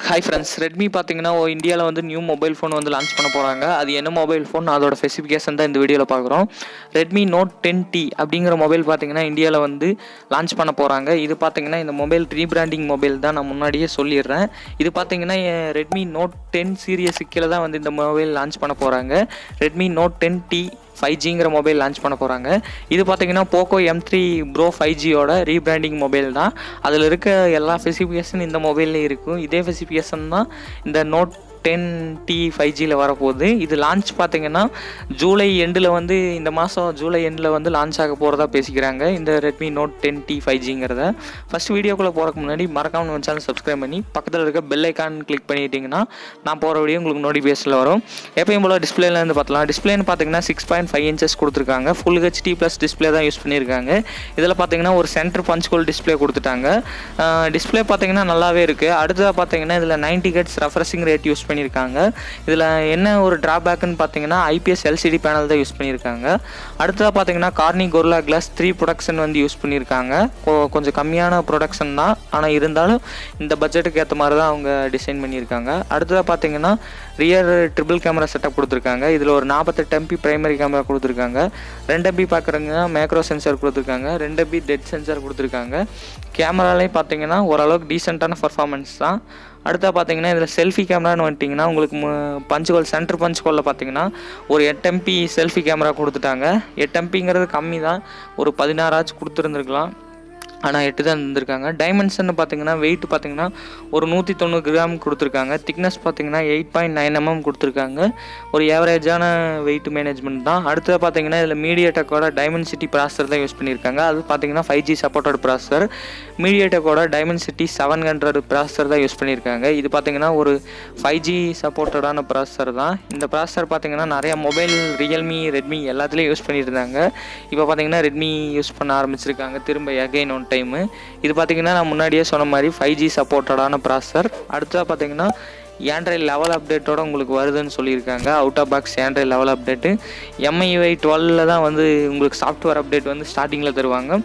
Hi friends, Redmi பார்த்தீங்கன்னா இந்தியாவில் வந்து நியூ மொபைல் ஃபோன் வந்து லான்ச் பண்ண போகிறாங்க. அது என்ன மொபைல் ஃபோன், அதோட ஸ்பெசிஃபிகேஷன் தான் இந்த வீடியோவில் பார்க்குறோம். ரெட்மி நோட் 10T அப்படிங்கிற மொபைல் பார்த்தீங்கன்னா இந்தியாவில் வந்து லான்ச் பண்ண போகிறாங்க. இது பார்த்தீங்கன்னா இந்த மொபைல் ரீபிராண்டிங் மொபைல் தான், நான் முன்னாடியே சொல்லிடுறேன். இது பார்த்தீங்கன்னா ரெட்மி நோட் 10 சீரியஸு கீழே தான் வந்து இந்த மொபைல் லான்ச் பண்ண போகிறாங்க. ரெட்மி நோட் 10T 5Gங்கிற மொபைல் லான்ச் பண்ண போகிறாங்க. இது பார்த்தீங்கன்னா போக்கோ M3 ப்ரோ 5Gயோட ரீபிராண்டிங் மொபைல் தான். அதில் இருக்க எல்லா ஸ்பெசிஃபிகேஷன் இந்த மொபைல்லையும் இருக்கும். இதே ஸ்பெசிஃபிகேஷன் தான் இந்த நோட் 10T 5Gயில் வரப்போகுது. இது லான்ச் பார்த்தீங்கன்னா ஜூலை எண்டில் வந்து இந்த மாதம் ஜூலை எண்டில் வந்து லான்ச் ஆக போகிறதா பேசிக்கிறாங்க இந்த ரெட்மி நோட் 10T 5Gங்கிறத. ஃபஸ்ட் வீடியோக்குள்ளே போகிறதுக்கு முன்னாடி மறக்காமல் நம்ம சேனல் சப்ஸ்கிரைப் பண்ணி பக்கத்தில் இருக்க பெல் ஐக்கான் கிளிக் பண்ணிட்டீங்கன்னா நான் போகிற வீடியோ உங்களுக்கு நோட்டிஃபிகேஷனில் வரும். எப்பயும் போல் டிஸ்பிளேலேருந்து பார்த்தலாம். டிஸ்பிளேன்னு பார்த்தீங்கன்னா 6.5 inches கொடுத்துருக்காங்க. ஃபுல் HD ப்ளஸ் டிஸ்பிளே தான் யூஸ் பண்ணியிருக்காங்க. இதில் பார்த்தீங்கன்னா ஒரு சென்டர் பஞ்ச் ஹோல் டிஸ்பிளே கொடுத்துட்டாங்க. டிஸ்பிளே பார்த்தீங்கன்னா நல்லாவே இருக்குது. அடுத்ததாக பார்த்தீங்கன்னா இதில் 90 Hz ரெஃப்ரெஷிங் ரேட் யூஸ் பண்ணியிருக்காங்க. இதில் என்ன ஒரு ட்ராபேக்குன்னு பார்த்தீங்கன்னா IPS LCD பேனல் தான் யூஸ் பண்ணியிருக்காங்க. அடுத்ததாக பார்த்தீங்கன்னா கார்னி கொரில்லா கிளாஸ் 3 ப்ரொடக்ஷன் வந்து யூஸ் பண்ணியிருக்காங்க. கொஞ்சம் கம்மியான ப்ரொடக்ஷன் தான், ஆனால் இருந்தாலும் இந்த பட்ஜெட்டுக்கு ஏற்ற மாதிரி தான் அவங்க டிசைன் பண்ணியிருக்காங்க. அடுத்ததாக பார்த்தீங்கன்னா ரியர் ட்ரிபிள் கேமரா செட்டப் கொடுத்துருக்காங்க. இதில் ஒரு 48 MP பிரைமரி கேமரா கொடுத்துருக்காங்க. 2 MP பார்க்குறீங்கன்னா மேக்ரோ சென்சார் கொடுத்துருக்காங்க. 2 MP டெட் சென்சார் கொடுத்துருக்காங்க. கேமராலையும் பார்த்தீங்கன்னா ஓரளவுக்கு டீசெண்டான பர்ஃபார்மன்ஸ் தான். அடுத்தா பார்த்தீங்கன்னா இதில் செல்ஃபி கேமரான்னு வந்துட்டிங்கன்னா உங்களுக்கு பஞ்ச் ஹோல் சென்டர் பஞ்ச் ஹோலில் பார்த்தீங்கன்னா ஒரு 8 MP செல்ஃபி கேமரா கொடுத்துட்டாங்க. 8 MPங்கிறது கம்மி தான், ஒரு 16 கொடுத்துருந்துருக்கலாம், ஆனால் 8 தான் இருந்திருக்காங்க. டைமென்ஷன் பார்த்தீங்கன்னா வெயிட் பார்த்தீங்கன்னா ஒரு 190 கிராம் கொடுத்துருக்காங்க. திக்னஸ் பார்த்தீங்கன்னா 8.9 mm கொடுத்துருக்காங்க. ஒரு ஏவரேஜான வெயிட் மேனேஜ்மெண்ட் தான். அடுத்தது பார்த்தீங்கன்னா இதில் MediaTekோட Dimensity ப்ராசஸர் தான் யூஸ் பண்ணியிருக்காங்க. அது பார்த்தீங்கன்னா 5G சப்போர்ட்டட் ப்ராசஸர். MediaTekோட Dimensity700 ப்ராசஸர் தான் யூஸ் பண்ணியிருக்காங்க. இது பார்த்தீங்கன்னா ஒரு 5G சப்போர்ட்டடான ப்ராசஸர் தான். இந்த ப்ராசஸர் பார்த்தீங்கன்னா நிறையா மொபைல் ரியல்மி ரெட்மி எல்லாத்துலேயும் யூஸ் பண்ணிட்டு இருந்தாங்க. இப்போ பார்த்தீங்கன்னா ரெட்மி யூஸ் பண்ண ஆரம்பிச்சிருக்காங்க திரும்ப எகைன் ஒன் டைமு. இது பார்த்தீங்கன்னா நான் முன்னாடியே சொன்ன மாதிரி 5G சப்போர்ட்டடான ப்ராசஸர். அடுத்ததாக பார்த்தீங்கன்னா ஆண்ட்ராய்டு லெவல் அப்டேட்டோட உங்களுக்கு வருதுன்னு சொல்லியிருக்காங்க. Out of box Android level update. MIUI 12 தான் வந்து உங்களுக்கு சாஃப்ட்வேர் அப்டேட் வந்து ஸ்டார்டிங்கில் தருவாங்க.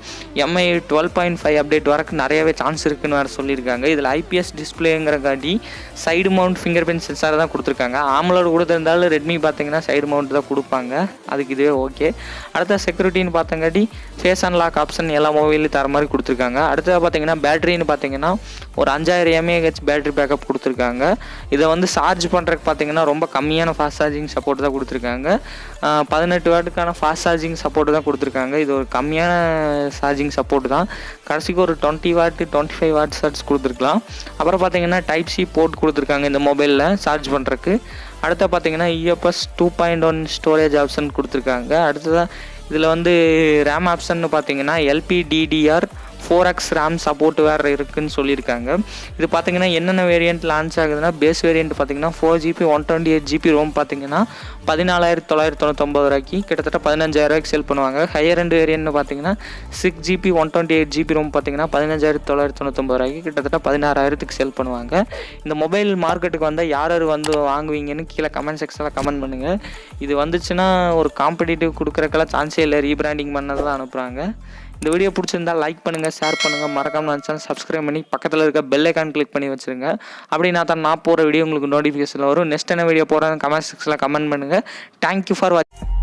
MIUI 12.5 அப்டேட் வரக்கு நிறையவே சான்ஸ் இருக்குன்னு வேறு சொல்லியிருக்காங்க. இதில் IPS டிஸ்பிளேங்கிறக்காட்டி side mount fingerprint sensor தான் கொடுத்துருக்காங்க. ஆமலோடு கொடுத்துருந்தாலும் ரெட்மி பார்த்தீங்கன்னா சைடு மவுண்ட் தான் கொடுப்பாங்க. அதுக்கு இதுவே ஓகே. அடுத்த செக்யூரிட்டின்னு பார்த்தங்காட்டி ஃபேஸ் அன்லாக் ஆப்ஷன் எல்லா மொபைலையும் தர மாதிரி கொடுத்துருக்காங்க. அடுத்தது பார்த்தீங்கன்னா பேட்டரின்னு பார்த்தீங்கன்னா ஒரு 5000 mAh பேட்டரி பேக்கப் கொடுத்துருக்காங்க. இதை வந்து சார்ஜ் பண்ணுறதுக்கு பார்த்தீங்கன்னா ரொம்ப கம்மியான ஃபாஸ்ட் சார்ஜிங் சப்போர்ட் தான் கொடுத்துருக்காங்க. 18 வாட்டுக்கான ஃபாஸ்ட் சார்ஜிங் சப்போர்ட் தான் கொடுத்துருக்காங்க. இது ஒரு கம்மியான சார்ஜிங் சப்போர்ட் தான். கடைசிக்கு ஒரு 20 வாட் 25 வாட் சார்ஜ் கொடுத்துருக்கலாம். அப்புறம் பார்த்தீங்கன்னா டைப் சி போர்ட் கொடுத்துருக்காங்க இந்த மொபைலில் சார்ஜ் பண்ணுறதுக்கு. அடுத்த பார்த்தீங்கன்னா UFS 2.1 ஸ்டோரேஜ் ஆப்ஷன் கொடுத்துருக்காங்க. அடுத்ததாக இதில் வந்து ரேம் ஆப்ஷன் பார்த்தீங்கன்னா LPDDR 4x RAM சப்போர்ட் வேறு இருக்குதுன்னு சொல்லியிருக்காங்க. இது பார்த்தீங்கன்னா என்னென்ன வேரியண்ட் லான்ச் ஆகுதுன்னா பேஸ் வேரியண்ட் பார்த்தீங்கன்னா 4GB 128GB ரோம் பார்த்தீங்கன்னா 14,999 ரூபாய்க்கு கிட்டத்தட்ட 15,000 ரூபாய்க்கு செல் பண்ணுவாங்க. ஹையர் எண்ட் வேரியன்ட்னு பார்த்தீங்கன்னா 6GB 128GB ரோம் பார்த்தீங்கன்னா 15,999 ரூபாய்க்கு கிட்டத்தட்ட 16,000க்கு செல் பண்ணுவாங்க. இந்த மொபைல் மார்க்கெட்டுக்கு வந்தால் யார் வந்து வாங்குவீங்கன்னு கீழே கமெண்ட் செக்ஷனில் கமெண்ட் பண்ணுங்கள். இது வந்துச்சுன்னா ஒரு காம்படிட்டிவ் கொடுக்குறக்கெல்லாம் சான்ஸே இல்லை, ரீபிராண்டிங் பண்ணதை தான் அனுப்புகிறாங்க. இந்த வீடியோ பிடிச்சிருந்தால் லைக் பண்ணுங்கள், ஷேர் பண்ணுங்கள், மறக்காமல் சேனல் சப்ஸ்கிரைப் பண்ணி பக்கத்தில் இருக்க பெல் ஐக்கான் கிளிக் பண்ணி வச்சுருங்க. அப்படின்னா தான் நான் போகிற வீடியோ உங்களுக்கு நோட்டிஃபிகேஷன் வரும். நெக்ஸ்ட் என்ன வீடியோ போகிறேன் கமெண்ட் செக்ஷனில் கமெண்ட் பண்ணுங்கள். தேங்க்யூ ஃபார் வாட்சிங்.